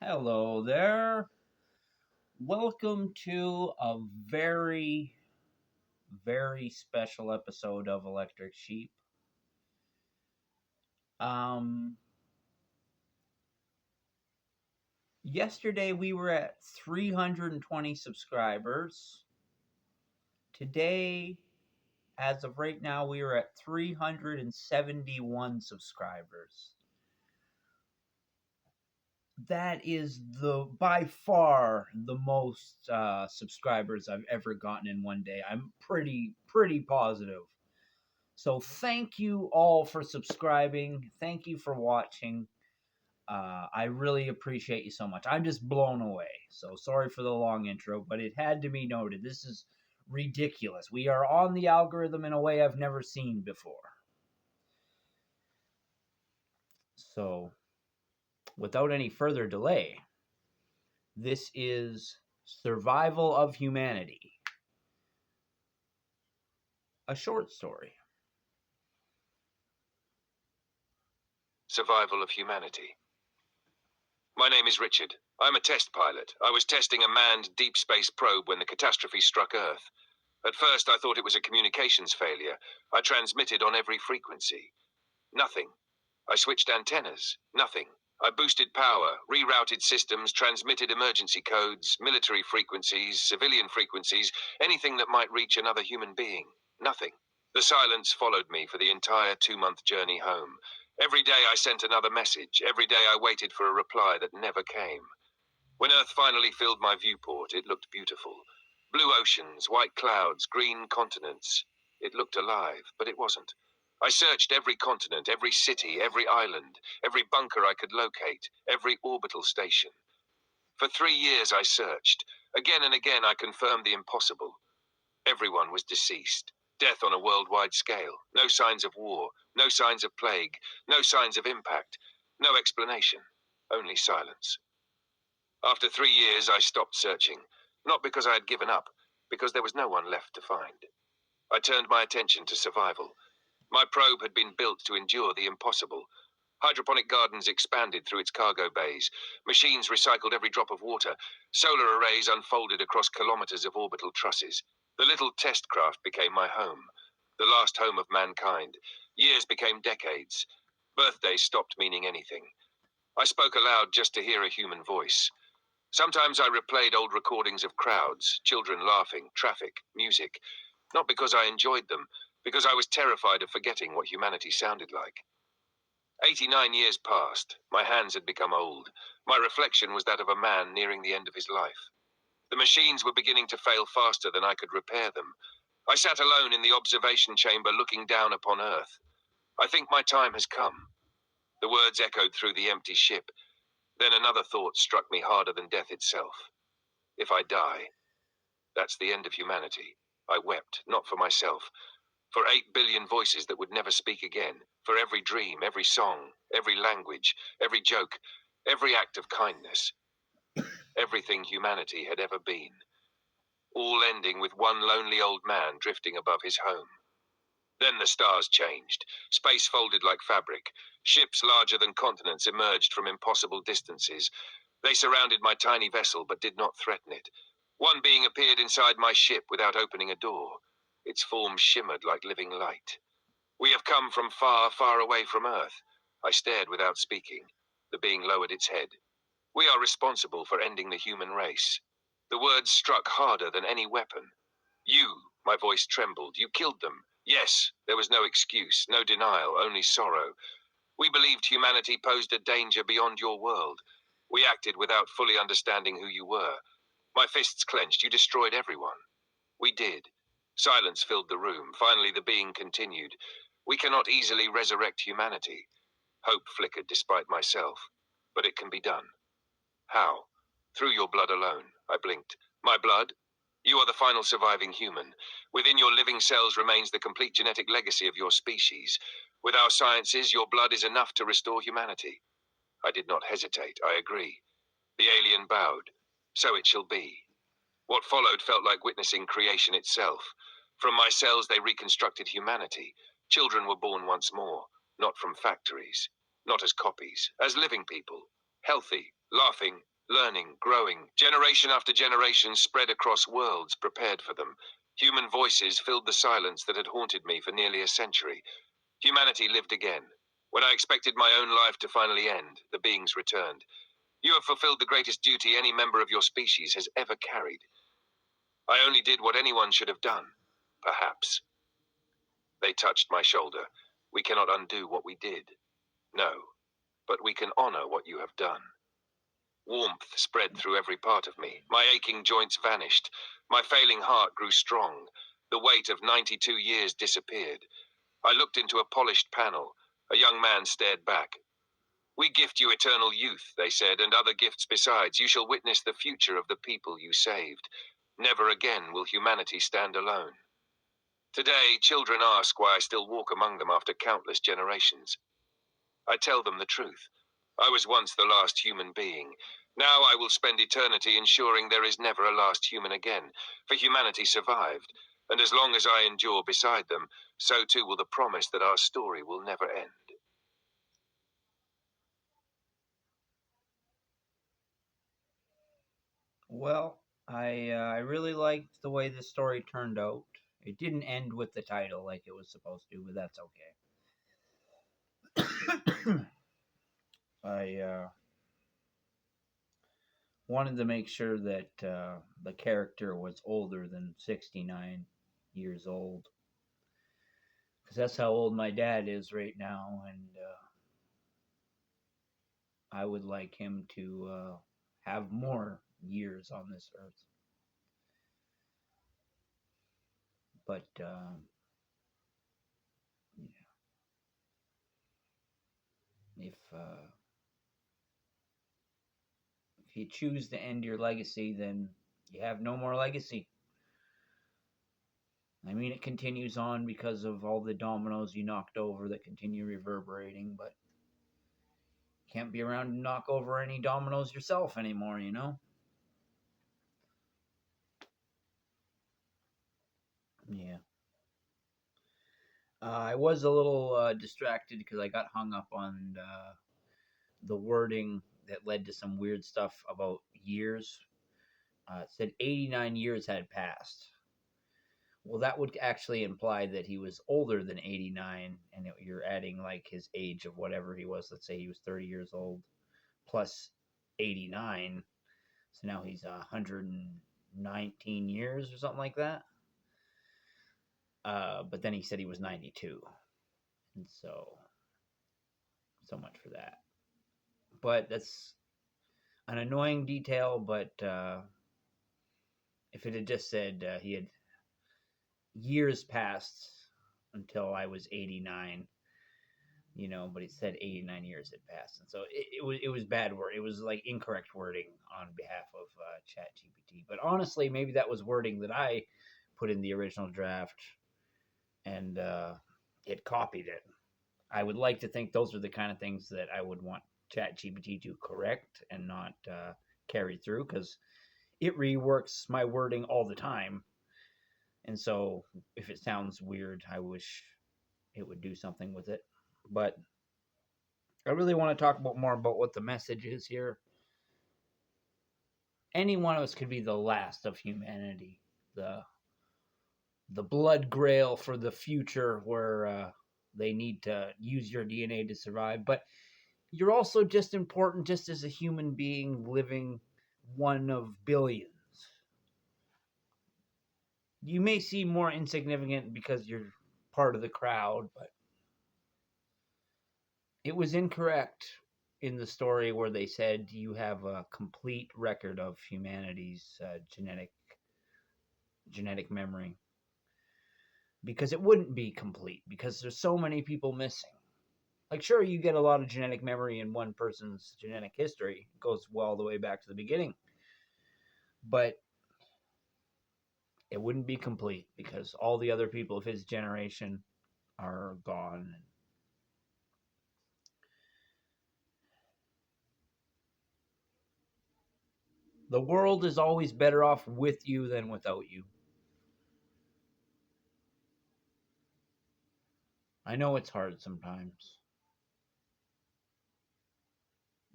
Hello there. Welcome to a very special episode of Electric Sheep. Um, Yesterday we were at 320 subscribers. Today, as of right now, we are at 371 subscribers. That is by far the most subscribers I've ever gotten in one day. I'm pretty positive. So thank you all for subscribing. Thank you for watching. I really appreciate you so much. I'm just blown away. So sorry for the long intro, but it had to be noted. This is ridiculous. We are on the algorithm in a way I've never seen before. So without any further delay, this is Survival of Humanity, a short story. Survival of Humanity. My name is Richard. I'm a test pilot. I was testing a manned deep space probe when the catastrophe struck Earth. At first, I thought it was a communications failure. I transmitted on every frequency. Nothing. I switched antennas. Nothing. I boosted power, rerouted systems, transmitted emergency codes, military frequencies, civilian frequencies, anything that might reach another human being. Nothing. The silence followed me for the entire 2-month journey home. Every day I sent another message. Every day I waited for a reply that never came. When Earth finally filled my viewport, it looked beautiful. Blue oceans, white clouds, green continents. It looked alive, but it wasn't. I searched every continent, every city, every island, every bunker I could locate, every orbital station. For 3 years I searched. Again and again I confirmed the impossible. Everyone was deceased. Death on a worldwide scale. No signs of war. No signs of plague. No signs of impact. No explanation. Only silence. After 3 years, I stopped searching. Not because I had given up, because there was no one left to find. I turned my attention to survival. My probe had been built to endure the impossible. Hydroponic gardens expanded through its cargo bays. Machines recycled every drop of water. Solar arrays unfolded across kilometers of orbital trusses. The little test craft became my home. The last home of mankind. Years became decades. Birthdays stopped meaning anything. I spoke aloud just to hear a human voice. Sometimes I replayed old recordings of crowds, children laughing, traffic, music. Not because I enjoyed them, because I was terrified of forgetting what humanity sounded like. 89 years passed. My hands had become old. My reflection was that of a man nearing the end of his life. The machines were beginning to fail faster than I could repair them. I sat alone in the observation chamber looking down upon Earth. I think my time has come. The words echoed through the empty ship. Then another thought struck me harder than death itself. If I die, that's the end of humanity. I wept, not for myself, for 8 billion voices that would never speak again, for every dream, every song, every language, every joke, every act of kindness, everything humanity had ever been, all ending with one lonely old man drifting above his home. Then the stars changed. Space folded like fabric. Ships larger than continents emerged from impossible distances. They surrounded my tiny vessel but did not threaten it. One being appeared inside my ship without opening a door. Its form shimmered like living light. We have come from far, far away from Earth. I stared without speaking. The being lowered its head. We are responsible for ending the human race. The words struck harder than any weapon. You, my voice trembled, you killed them. Yes, there was no excuse, no denial, only sorrow. We believed humanity posed a danger beyond your world. We acted without fully understanding who you were. My fists clenched, you destroyed everyone. We did. Silence filled the room. Finally, the being continued. We cannot easily resurrect humanity. Hope flickered despite myself. But it can be done. How? Through your blood alone. I blinked. My blood? You are the final surviving human. Within your living cells remains the complete genetic legacy of your species. With our sciences, your blood is enough to restore humanity. I did not hesitate. I agree. The alien bowed. So it shall be. What followed felt like witnessing creation itself. From my cells they reconstructed humanity. Children were born once more, not from factories, not as copies, as living people, healthy, Laughing, learning, growing, generation after generation spread across worlds prepared for them. Human voices filled the silence that had haunted me for nearly a century. Humanity lived again. When I expected my own life to finally end, the beings returned. You have fulfilled the greatest duty any member of your species has ever carried. I only did what anyone should have done. Perhaps. They touched my shoulder. We cannot undo what we did. No, but we can honor what you have done. Warmth spread through every part of me. My aching joints vanished. My failing heart grew strong. The weight of 92 years disappeared. I looked into a polished panel. A young man stared back. We gift you eternal youth, they said, and other gifts besides. You shall witness the future of the people you saved. Never again will humanity stand alone. Today, children ask why I still walk among them after countless generations. I tell them the truth. I was once the last human being. Now I will spend eternity ensuring there is never a last human again, for humanity survived, and as long as I endure beside them, so too will the promise that our story will never end. Well, I really liked the way the story turned out. It didn't end with the title like it was supposed to, but that's okay. I wanted to make sure that the character was older than 69 years old, because that's how old my dad is right now, and I would like him to have more years on this earth. But if you choose to end your legacy, then you have no more legacy. I mean, it continues on because of all the dominoes you knocked over that continue reverberating, but you can't be around to knock over any dominoes yourself anymore, you know? Yeah. I was a little distracted because I got hung up on the wording that led to some weird stuff about years. It said 89 years had passed. Well, that would actually imply that he was older than 89, and you're adding like his age of whatever he was. Let's say he was 30 years old plus 89. So now he's 119 years or something like that. But then he said he was 92. And so much for that. But that's an annoying detail, but if it had just said he had years passed until I was 89, but it said 89 years had passed, and so it was bad word. It was like incorrect wording on behalf of ChatGPT. But honestly, maybe that was wording that I put in the original draft, and it copied it. I would like to think those are the kind of things that I would want ChatGPT to correct and not carry through, because it reworks my wording all the time. And so if it sounds weird, I wish it would do something with it. But I really want to talk more about what the message is here. Any one of us could be the last of humanity, the blood grail for the future, where they need to use your DNA to survive. But you're also just important, just as a human being living one of billions. You may seem more insignificant because you're part of the crowd, but it was incorrect in the story where they said you have a complete record of humanity's genetic memory, because it wouldn't be complete because there's so many people missing. Like, sure, you get a lot of genetic memory in one person's genetic history. It goes well all the way back to the beginning. But it wouldn't be complete because all the other people of his generation are gone. The world is always better off with you than without you. I know it's hard sometimes.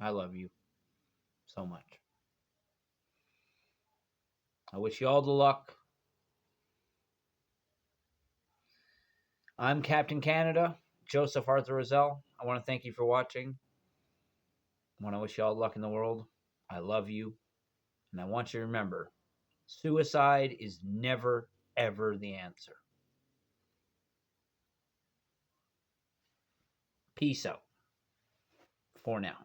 I love you. so much. I wish you all the luck. I'm Captain Canada, Joseph Arthur Roszell. I want to thank you for watching. I want to wish you all the luck in the world. I love you. And I want you to remember, suicide is never, ever the answer. Peace out. For now.